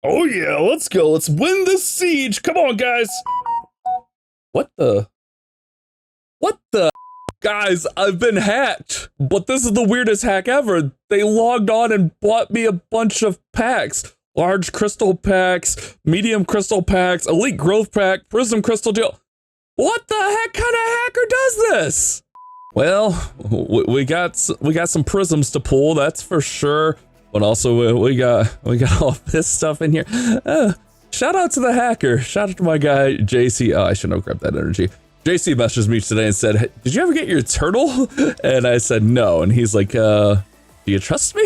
Oh yeah, let's go. Let's win this siege. Come on, guys. What the? Guys, I've been hacked. But this is the weirdest hack ever. They logged on and bought me a bunch of packs. Large crystal packs, medium crystal packs, elite growth pack, prism crystal deal. What the heck kind of hacker does this? Well, we got some prisms to pull, that's for sure. But also we got all this stuff in here. Shout out to the hacker. Shout out to my guy JC. Oh, I shouldn't have grabbed that energy. JC messaged me today and said, hey, did you ever get your turtle? And I said no. And he's like, do you trust me?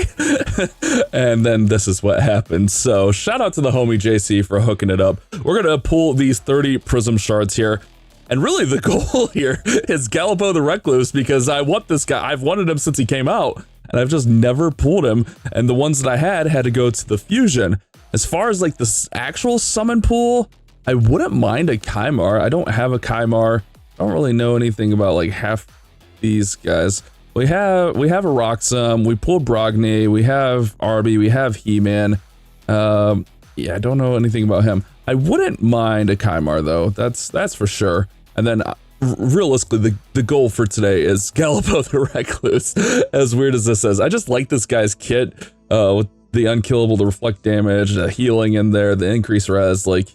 And then this is what happened. So shout out to the homie JC for hooking it up. We're gonna pull these 30 prism shards here. And really the goal here is Gallipo the Recluse, because I want this guy. I've wanted him since he came out and I've just never pulled him. And the ones that I had to go to the fusion. As far as like this actual summon pool, I wouldn't mind a Kymar. I don't have a Kymar. I don't really know anything about like half these guys. We have a Roxum, we pulled Brogni, we have Arby, we have He-Man. Yeah, I don't know anything about him. I wouldn't mind a Kymar though, that's for sure. And then realistically, the goal for today is Gallipo the Recluse. As weird as this is, I just like this guy's kit with the unkillable, the reflect damage, the healing in there, the increased res, like,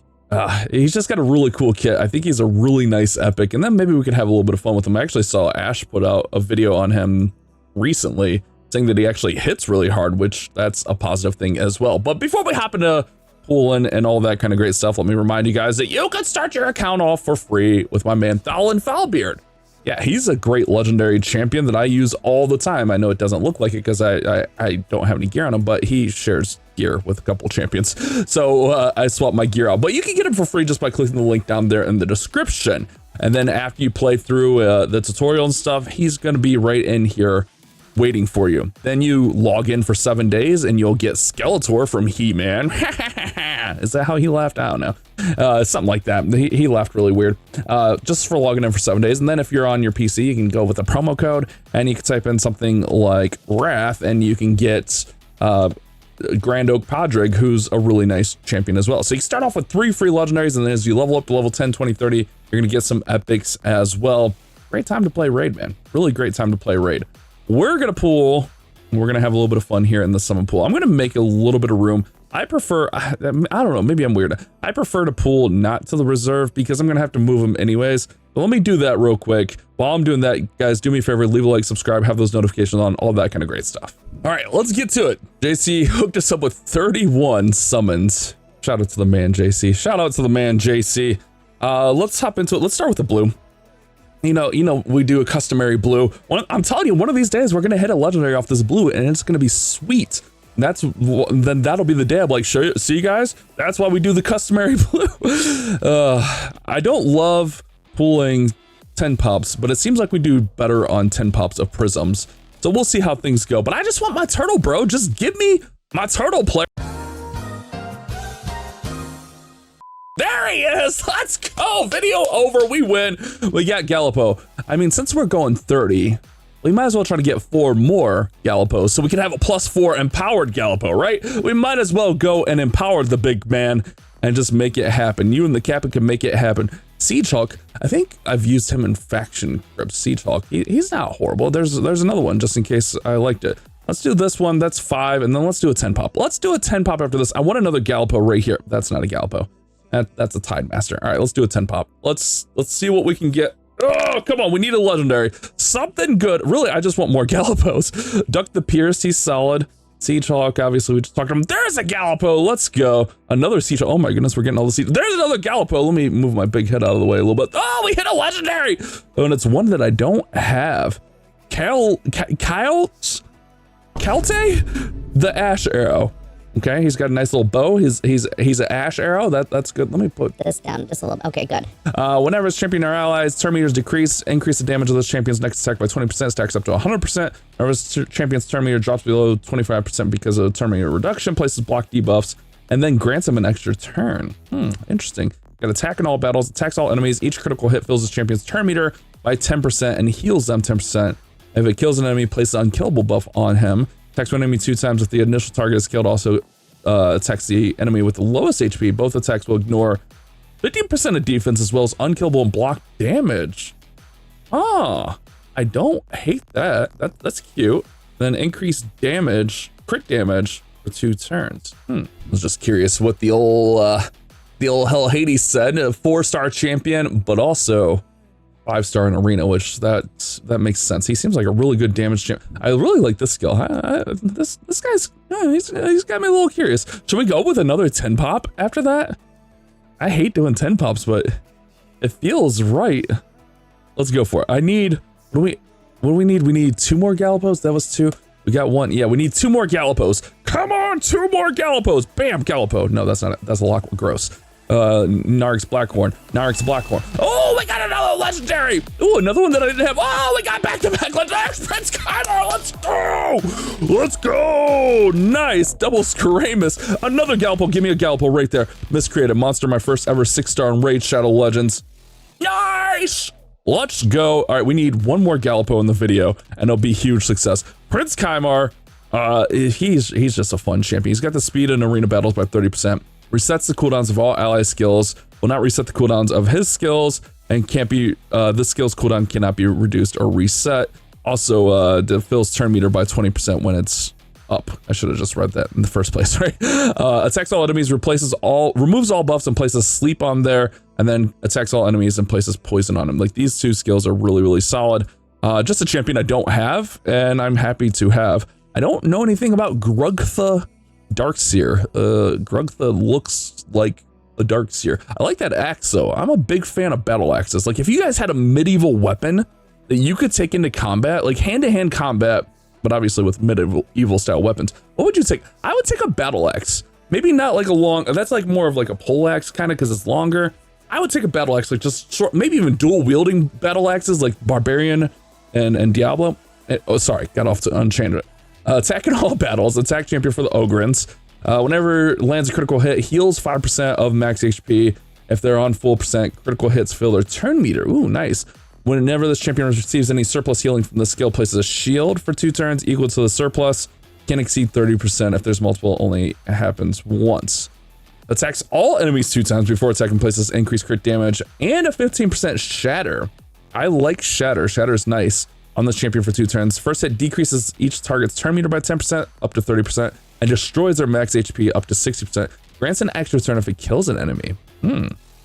he's just got a really cool kit. I think he's a really nice epic, and then maybe we could have a little bit of fun with him. I actually saw Ash put out a video on him recently saying that he actually hits really hard, which that's a positive thing as well. But before we hop into pooling and all that kind of great stuff, let me remind you guys that you can start your account off for free with my man Thalin Foulbeard. Yeah, he's a great legendary champion that I use all the time. I know it doesn't look like it because I don't have any gear on him, but he shares gear with a couple champions. So I swapped my gear out, but you can get him for free just by clicking the link down there in the description. And then after you play through the tutorial and stuff, he's going to be right in here waiting for you. Then you log in for 7 days and you'll get Skeletor from He-Man. Is that how he laughed? I don't know. Something like that. He laughed really weird. Just for logging in for 7 days. And then if you're on your PC, you can go with a promo code and you can type in something like Wrath and you can get Grand Oak Podrick, who's a really nice champion as well. So you start off with 3 free legendaries, and then as you level up to level 10, 20, 30, you're gonna get some epics as well. Great time to play Raid, man. Really great time to play Raid. We're gonna pool, and we're gonna have a little bit of fun here in the summon pool. I'm gonna make a little bit of room. I prefer, I don't know, maybe I'm weird. I prefer to pool not to the reserve because I'm gonna have to move them anyways. But let me do that real quick. While I'm doing that, guys, do me a favor, leave a like, subscribe, have those notifications on, all that kind of great stuff. All right, let's get to it. JC hooked us up with 31 summons. Shout out to the man, JC. Shout out to the man, JC. Let's hop into it. Let's start with the blue. You know, we do a customary blue. I'm telling you, one of these days we're gonna hit a legendary off this blue, and it's gonna be sweet. Then that'll be the day I'm like, see you guys? That's why we do the customary blue. I don't love pulling 10 pops, but it seems like we do better on 10 pops of prisms. So we'll see how things go. But I just want my turtle, bro. Just give me my turtle player. There he is. Let's go. Video over. We win. We got Gallipo. I mean, since we're going 30, we might as well try to get 4 more Gallipos so we can have a +4 empowered Gallipo, right? We might as well go and empower the big man and just make it happen. You and the Captain can make it happen. Siege Hulk, I think I've used him in Faction Grip. Siege Hulk, he's not horrible. There's another one just in case I liked it. Let's do this one, that's 5, and then let's do a 10 pop. Let's do a 10 pop after this. I want another Gallipo right here. That's not a Gallipo. That's a Tide Master. All right, let's do a 10 pop. Let's see what we can get. Oh, come on, we need a legendary. Something good. Really, I just want more Gallipos. Duck the Pierce, he's solid. Siege Hawk, obviously, we just talked to him. There's a Gallipo, let's go. Another Siege Hawk. Oh my goodness, we're getting all the Siege. There's another Gallipo. Let me move my big head out of the way a little bit. Oh, we hit a legendary. Oh, and it's one that I don't have. Calte? The Ash Arrow. Okay, he's got a nice little bow. He's an Ash Arrow. That's good. Let me put this down just a little. Okay, good. Whenever his champion or allies turn meters decrease, increase the damage of this champion's next attack by 20%, stacks up to 100%. Whenever his champion's turn meter drops below 25% because of turn meter reduction, places block debuffs, and then grants him an extra turn. Interesting. Got attack in all battles, attacks all enemies. Each critical hit fills his champion's turn meter by 10% and heals them 10%. If it kills an enemy, places an unkillable buff on him. Attacks one enemy 2 times if the initial target is killed. Also attacks the enemy with the lowest HP. Both attacks will ignore 50% of defense as well as unkillable and block damage. Ah, I don't hate that. That's cute. Then increase damage, crit damage for 2 turns. I was just curious what the old Hell Hades said. A 4-star champion, but also 5-star in arena, which that makes sense. He seems like a really good damage champ. I really like this skill. This guy's he's got me a little curious. Should we go with another 10 pop after that? I hate doing 10 pops, but it feels right. Let's go for it. I need, what do we need? We need 2 more Gallopos. That was 2. We got 1. Yeah, we need 2 more Gallopos. Come on, 2 more Gallopos. Bam, Gallopo. No, that's not it. That's a lot gross. Narg's Blackhorn. Narg's Blackhorn. Oh, we got another legendary. Oh, another one that I didn't have. Oh, we got back-to-back legendaries. Prince Kynor. Let's go. Let's go. Nice. Double Scaramus. Another Gallopo. Give me a Gallopo right there. Miscreated Monster. My first ever 6-star in Raid Shadow Legends. Nice. Let's go. All right, we need 1 more Gallopo in the video, and it'll be a huge success. Prince Kynor, he's just a fun champion. He's got the speed in arena battles by 30%. Resets the cooldowns of all ally skills. Will not reset the cooldowns of his skills, and can't be this skill's cooldown cannot be reduced or reset. Also, fills turn meter by 20% when it's up. I should have just read that in the first place, right? Attacks all enemies, removes all buffs and places sleep on there, and then attacks all enemies and places poison on them. Like, these 2 skills are really, really solid. Just a champion I don't have, and I'm happy to have. I don't know anything about Grugtha Darkseer. Grugtha looks like a Darkseer. I like that axe though. I'm a big fan of battle axes. Like, if you guys had a medieval weapon that you could take into combat, like hand-to-hand combat, but obviously with medieval style weapons, what would you take? I would take a battle axe. Maybe not like a long, that's like more of like a pole axe kind of because it's longer. I would take a battle axe, like just short, maybe even dual wielding battle axes like Barbarian and Diablo. Oh, sorry, got off to Unchained it. Attack in all battles, attack champion for the Ogrins. Whenever lands a critical hit, heals 5% of max HP. If they're on full percent, critical hits fill their turn meter. Ooh, nice. Whenever this champion receives any surplus healing from the skill, places a shield for 2 turns equal to the surplus. Can exceed 30%. If there's multiple, only happens once. Attacks all enemies 2 times before attacking, places increased crit damage and a 15% shatter. I like shatter. Shatter is nice on this champion for 2 turns. First hit decreases each target's turn meter by 10% up to 30% and destroys their max HP up to 60%. Grants an extra turn if it kills an enemy.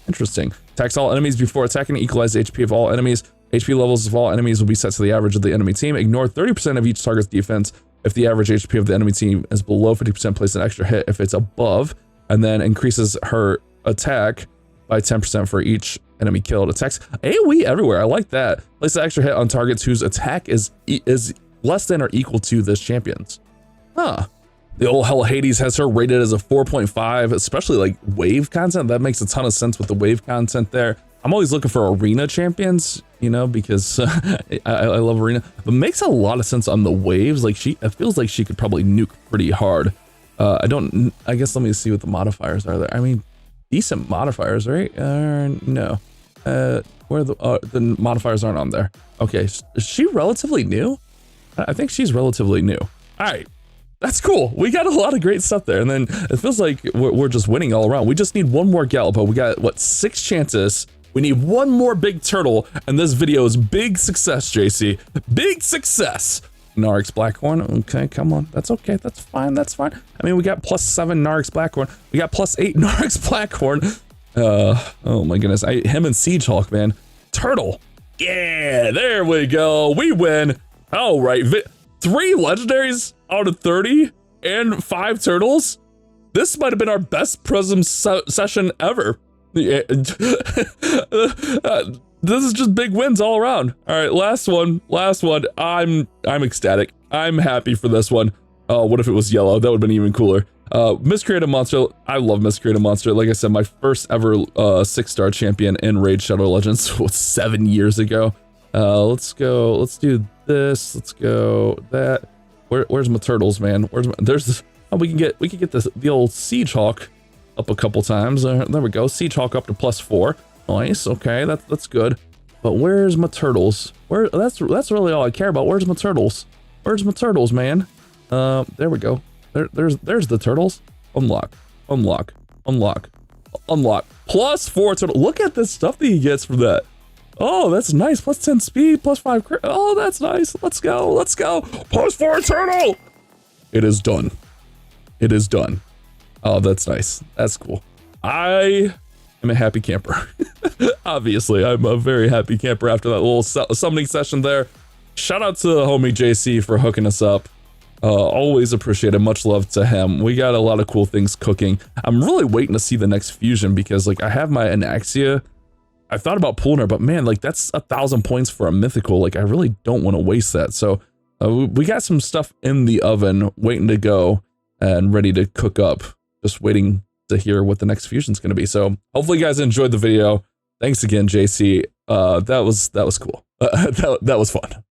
Interesting. Attacks all enemies before attacking, equalize HP of all enemies. HP levels of all enemies will be set to the average of the enemy team. Ignore 30% of each target's defense. If the average HP of the enemy team is below 50%, place an extra hit. If it's above, and then increases her attack by 10% for each enemy killed. Attacks AoE everywhere. I like that. Place an extra hit on targets whose attack is less than or equal to this champion's. Huh. The old Hell Hades has her rated as a 4.5, especially like wave content. That makes a ton of sense with the wave content there. I'm always looking for arena champions, you know, because I love arena. But makes a lot of sense on the waves. Like, it feels like she could probably nuke pretty hard. I guess let me see what the modifiers are there. I mean, decent modifiers, right? No. Where the modifiers aren't on there. Okay, is she relatively new? I think she's relatively new. All right. That's cool. We got a lot of great stuff there. And then it feels like we're just winning all around. We just need 1 more Gallopo. We got, what, 6 chances. We need 1 more big turtle. And this video is big success, JC. Big success. Narg's Blackhorn. Okay, come on. That's okay. That's fine. That's fine. I mean, we got +7 Narg's Blackhorn. We got +8 Narg's Blackhorn. Oh my goodness. Him and Siege Hulk, man. Turtle. Yeah, there we go. We win. All right. 3 legendaries out of 30 and 5 turtles. This might have been our best Prism session ever. Yeah. This is just big wins all around. All right, last one. I'm ecstatic. I'm happy for this one. Oh, what if it was yellow? That would have been even cooler. Miscreated Monster. I love Miscreated Monster. Like I said, my first ever 6-star champion in Raid Shadow Legends was 7 years ago. Let's go. Let's do this. Let's go that. Where's my turtles, man? There's this. Oh, we can get the old Siege Hawk up a couple times. There we go. Siege Hawk up to +4. Nice. Okay, that's good. But where's my turtles? That's really all I care about. Where's my turtles? Where's my turtles, man? There we go. There's the turtles. unlock, unlock, unlock, unlock. Plus 4 total. Look at the stuff that he gets from that. Oh, that's nice. Plus 10 speed, plus 5 crit. Oh, that's nice. Let's go. Let's go. Plus 4 turtle. It is done. It is done. Oh, that's nice. That's cool. I am a happy camper. Obviously, I'm a very happy camper after that little summoning session there. Shout out to the homie JC for hooking us up. Always appreciate it. Much love to him. We got a lot of cool things cooking. I'm really waiting to see the next fusion because like I have my Anaxia. I thought about pulling her, but man, like that's 1,000 points for a mythical. Like I really don't want to waste that. So we got some stuff in the oven waiting to go and ready to cook up. Just waiting to hear what the next fusion is going to be. So hopefully you guys enjoyed the video. Thanks again, JC. That was cool. That was fun.